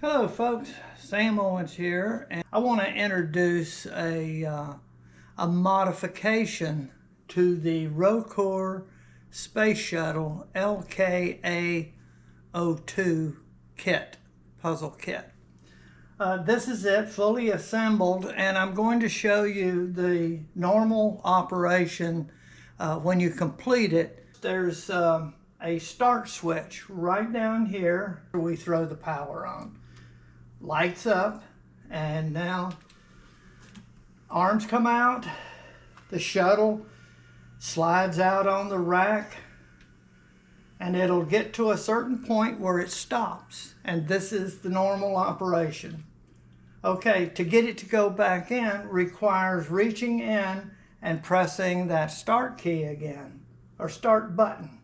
Hello folks, Sam Owens here, and I want to introduce a modification to the ROKR Space Shuttle LKA-02 kit, puzzle kit. This is it, fully assembled, and I'm going to show you the normal operation when you complete it. There's a start switch right down here. We throw the power on. Lights up, and now arms come out, the shuttle slides out on the rack, and it'll get to a certain point where it stops, and this is the normal operation. Okay, to get it to go back in requires reaching in and pressing that start key again, or start button,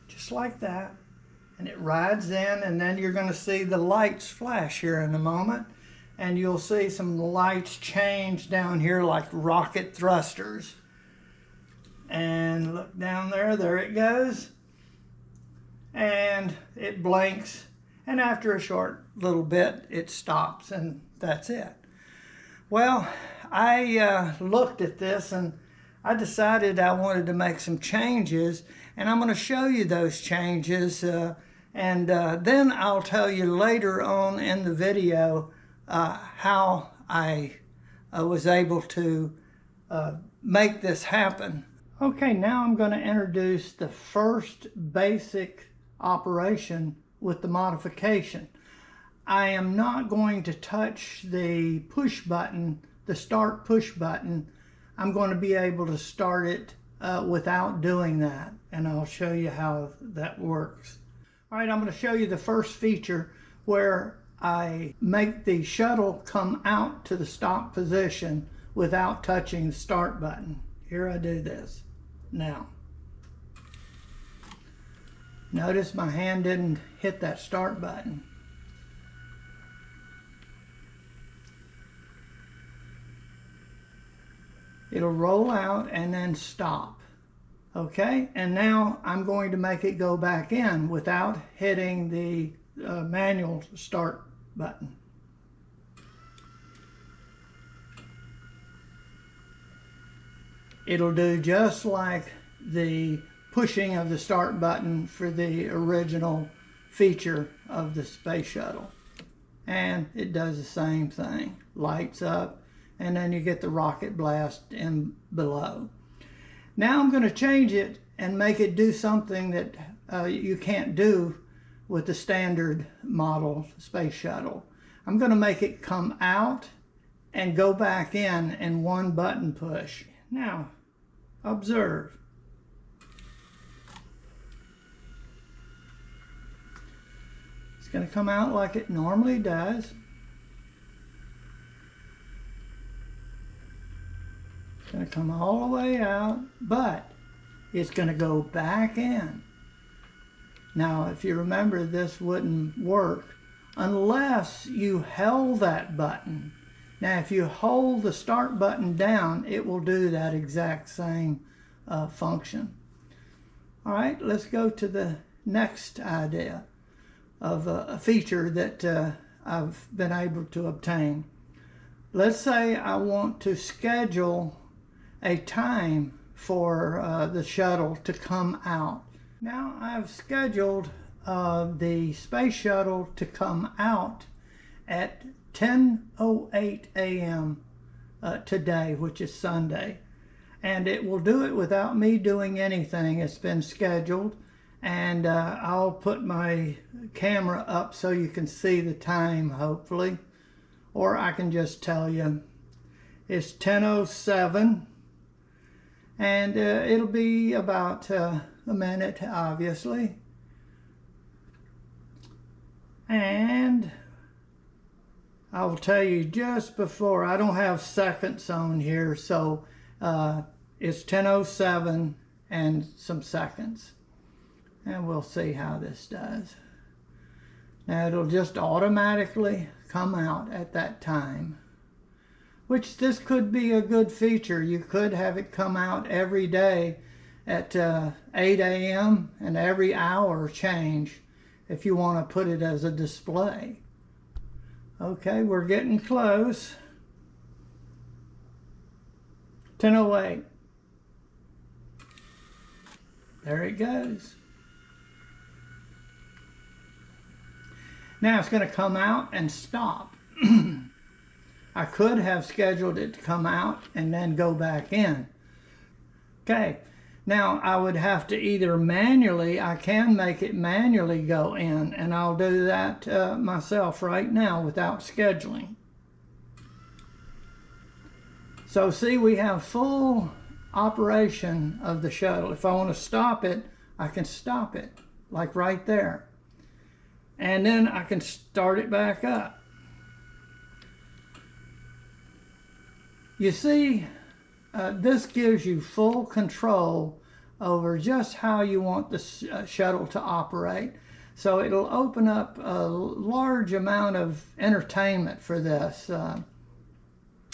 just like that. And it rides in, and then you're going to see the lights flash here in a moment, and you'll see some lights change down here like rocket thrusters. And look down there, there it goes, and it blinks, and after a short little bit it stops, and that's it. Well, I looked at this and I decided I wanted to make some changes, and I'm going to show you those changes. And then I'll tell you later on in the video how I was able to make this happen. Okay, now I'm going to introduce the first basic operation with the modification. I am not going to touch the push button, the start push button. I'm going to be able to start it without doing that, and I'll show you how that works. All right, I'm going to show you the first feature where I make the shuttle come out to the stop position without touching the start button. Here I do this now. Notice my hand didn't hit that start button. It'll roll out and then stop. Okay, and now I'm going to make it go back in without hitting the manual start button. It'll do just like the pushing of the start button for the original feature of the Space Shuttle. And it does the same thing. Lights up, and then you get the rocket blast in below. Now I'm going to change it and make it do something that you can't do with the standard model Space Shuttle. I'm going to make it come out and go back in one button push. Now, observe. It's going to come out like it normally does. It's going to come all the way out, but it's going to go back in. Now, if you remember, this wouldn't work unless you held that button. Now, if you hold the start button down, it will do that exact same function. All right, let's go to the next idea of a feature that I've been able to obtain. Let's say I want to schedule a time for the shuttle to come out. Now I've scheduled the Space Shuttle to come out at 10:08 a.m. Today, which is Sunday. And it will do it without me doing anything. It's been scheduled, and I'll put my camera up so you can see the time, hopefully. Or I can just tell you it's 10:07. And it'll be about a minute, obviously. And I will tell you just before, I don't have seconds on here, so it's 10:07 and some seconds. And we'll see how this does. Now it'll just automatically come out at that time, which this could be a good feature. You could have it come out every day at 8 a.m. and every hour change if you want to put it as a display. Okay, we're getting close. 10:08. There it goes. Now it's going to come out and stop. I could have scheduled it to come out and then go back in. Okay, now I would have to either manually, I can make it manually go in, and I'll do that myself right now without scheduling. So see, we have full operation of the shuttle. If I want to stop it, I can stop it, like right there. And then I can start it back up. You see, this gives you full control over just how you want the shuttle to operate. So it'll open up a large amount of entertainment for this,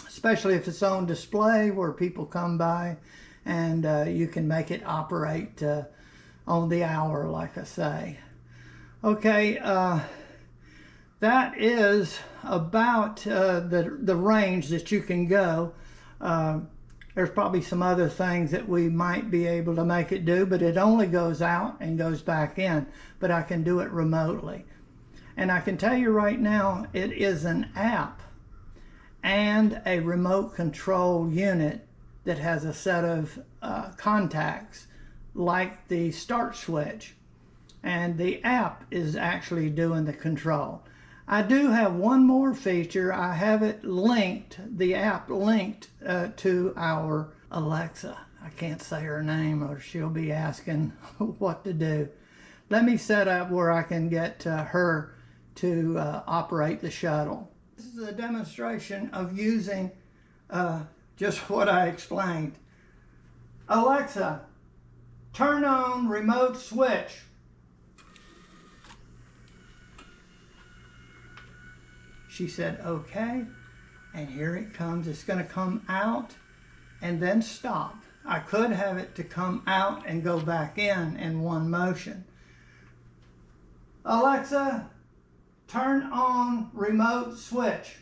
especially if it's on display where people come by, and you can make it operate on the hour, like I say. Okay, that is about the range that you can go. There's probably some other things that we might be able to make it do, but it only goes out and goes back in, but I can do it remotely. And I can tell you right now, it is an app and a remote control unit that has a set of contacts like the start switch, and the app is actually doing the control. I do have one more feature. I have it linked, the app linked to our Alexa. I can't say her name or she'll be asking what to do. Let me set up where I can get her to operate the shuttle. This is a demonstration of using just what I explained. Alexa, turn on remote switch. She said, okay, and here it comes. It's going to come out and then stop. I could have it to come out and go back in one motion. Alexa, turn on remote switch.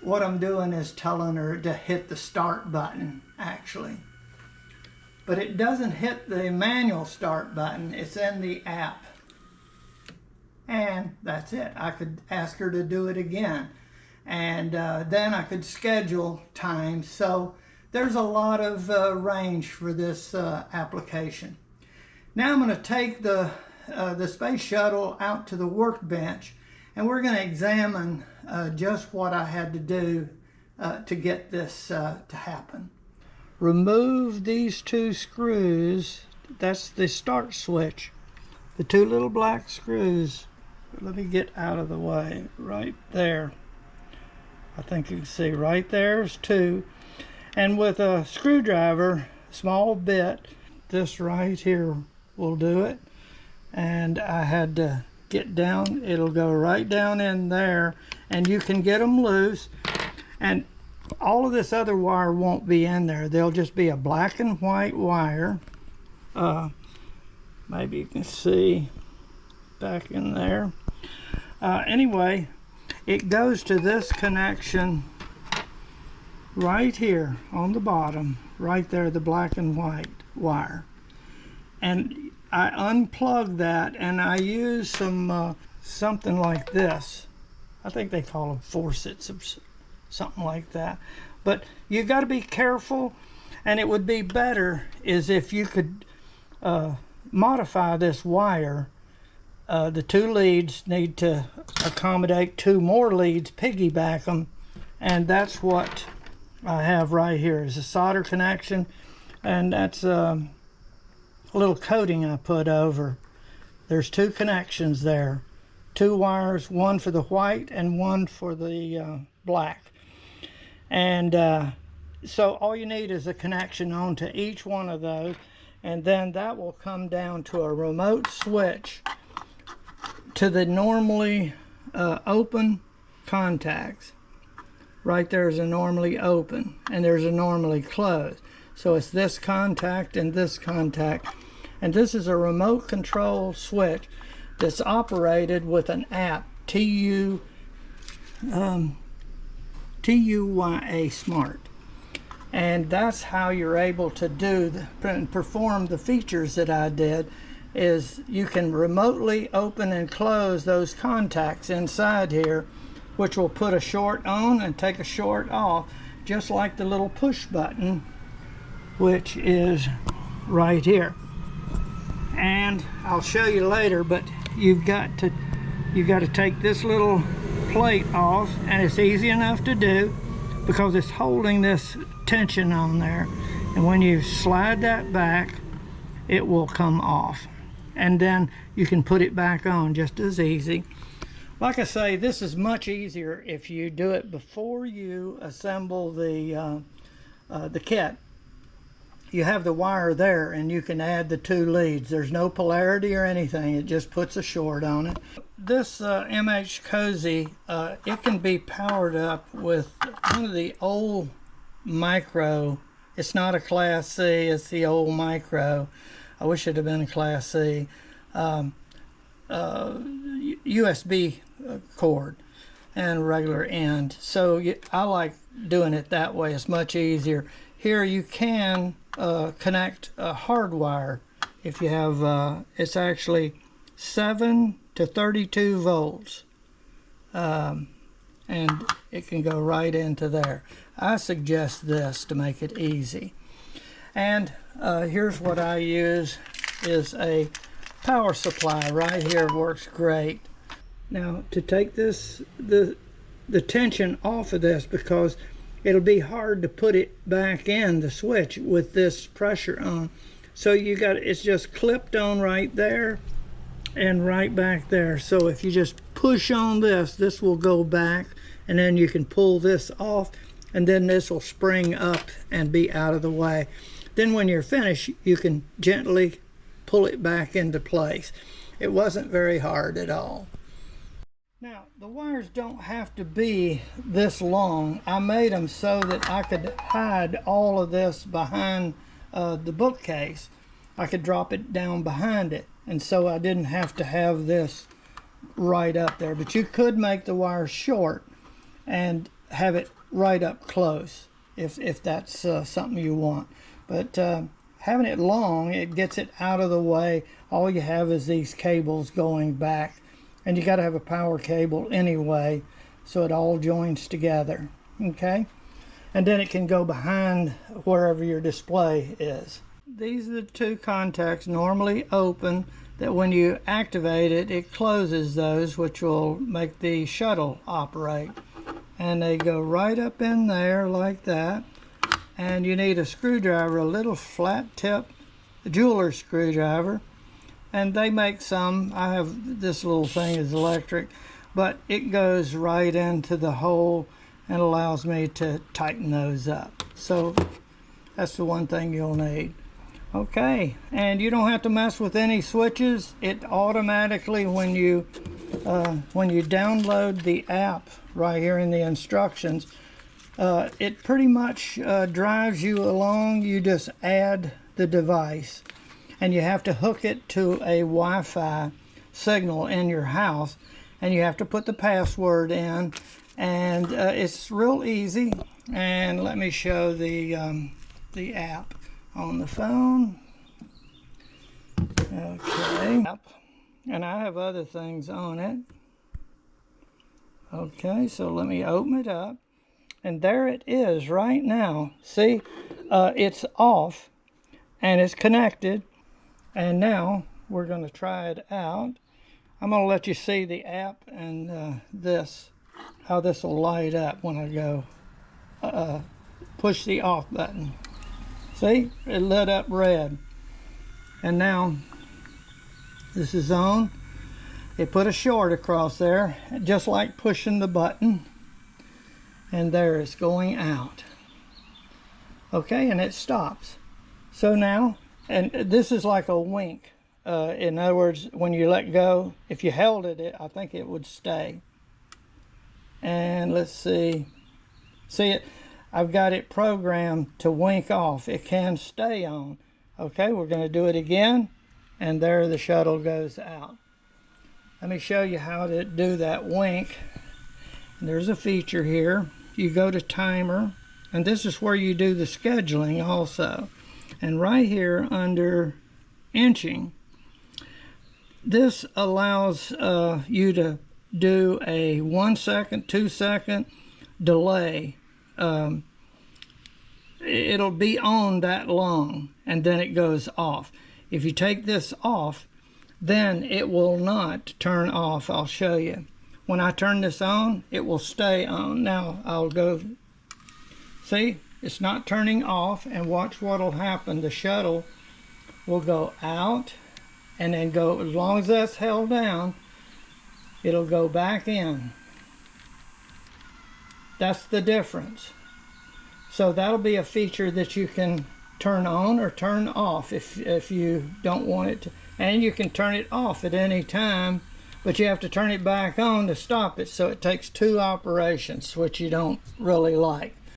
What I'm doing is telling her to hit the start button, actually. But it doesn't hit the manual start button. It's in the app. And that's it. I could ask her to do it again. And then I could schedule time. So there's a lot of range for this application. Now I'm going to take the Space Shuttle out to the workbench, and we're going to examine just what I had to do to get this to happen. Remove these two screws. That's the start switch. The two little black screws. Let me get out of the way right there. I think you can see right there's two. And with a screwdriver, small bit, this right here will do it. And I had to get down, it'll go right down in there, and you can get them loose. And all of this other wire won't be in there. There'll just be a black and white wire. Maybe you can see back in there. Anyway, it goes to this connection right here on the bottom, right there, the black and white wire. And I unplug that, and I use some something like this. I think they call them forceps or something like that. But you got to be careful, and it would be better is if you could modify this wire. The two leads need to accommodate two more leads, piggyback them, and that's what I have right here is a solder connection, and that's a little coating I put over. There's two connections there, two wires, one for the white and one for the black. And so all you need is a connection onto each one of those, and then that will come down to a remote switch to the normally open contacts. Right there is a normally open, and there's a normally closed. So it's this contact and this contact. And this is a remote control switch that's operated with an app, TUYA Smart. And that's how you're able to do and perform the features that I did, is you can remotely open and close those contacts inside here, which will put a short on and take a short off, just like the little push button, which is right here. And I'll show you later, but you've got to take this little plate off, and it's easy enough to do because it's holding this tension on there, and when you slide that back, it will come off, and then you can put it back on just as easy. Like I say, this is much easier if you do it before you assemble the kit. You have the wire there, and you can add the 2 leads. There's no polarity or anything. It just puts a short on it. This MH Cozy, it can be powered up with one of the old micro. It's not a Class C, it's the old micro. I wish it had been a Class C. USB cord and regular end. So I like doing it that way. It's much easier. Here you can connect a hardwire if you have, it's actually 7 to 32 volts, and it can go right into there. I suggest this to make it easy. And here's what I use, is a power supply right here. Works great. Now to take this the tension off of this, because it'll be hard to put it back in the switch with this pressure on. So it's just clipped on right there and right back there. So if you just push on this, this will go back, and then you can pull this off, and then this will spring up and be out of the way. Then when you're finished, you can gently pull it back into place. It wasn't very hard at all. Now, the wires don't have to be this long. I made them so that I could hide all of this behind the bookcase. I could drop it down behind it, and so I didn't have to have this right up there. But you could make the wire short and have it right up close if that's something you want. But having it long, it gets it out of the way. All you have is these cables going back. And you got to have a power cable anyway, so it all joins together, okay? And then it can go behind wherever your display is. These are the 2 contacts normally open, that when you activate it, it closes those, which will make the shuttle operate. And they go right up in there like that. And you need a screwdriver, a little flat tip jeweler's screwdriver. And they make some. I have this little thing is electric, but it goes right into the hole and allows me to tighten those up. So that's the one thing you'll need. Okay, and you don't have to mess with any switches. It automatically, when you download the app right here in the instructions, it pretty much drives you along. You just add the device, and you have to hook it to a Wi-Fi signal in your house, and you have to put the password in, and it's real easy. And let me show the app on the phone. Okay, and I have other things on it. Okay, so let me open it up, and there it is right now. See, it's off and it's connected. And now we're going to try it out. I'm going to let you see the app and how this will light up when I go push the off button. See, it lit up red. And now this is on. It put a short across there, just like pushing the button. And there it's going out. Okay, and it stops. So now, and this is like a wink. In other words, when you let go, if you held it, I think it would stay. And let's see. See it? I've got it programmed to wink off. It can stay on. Okay, we're going to do it again. And there the shuttle goes out. Let me show you how to do that wink. There's a feature here. You go to timer, and this is where you do the scheduling also. And right here under inching, this allows you to do a 1 second, 2 second delay. It'll be on that long and then it goes off. If you take this off, then it will not turn off. I'll show you. When I turn this on, it will stay on. Now I'll go, see, it's not turning off, and watch what'll happen. The shuttle will go out and then go, as long as that's held down, it'll go back in. That's the difference. So that'll be a feature that you can turn on or turn off if you don't want it to. And you can turn it off at any time, but you have to turn it back on to stop it. So it takes 2 operations, which you don't really like.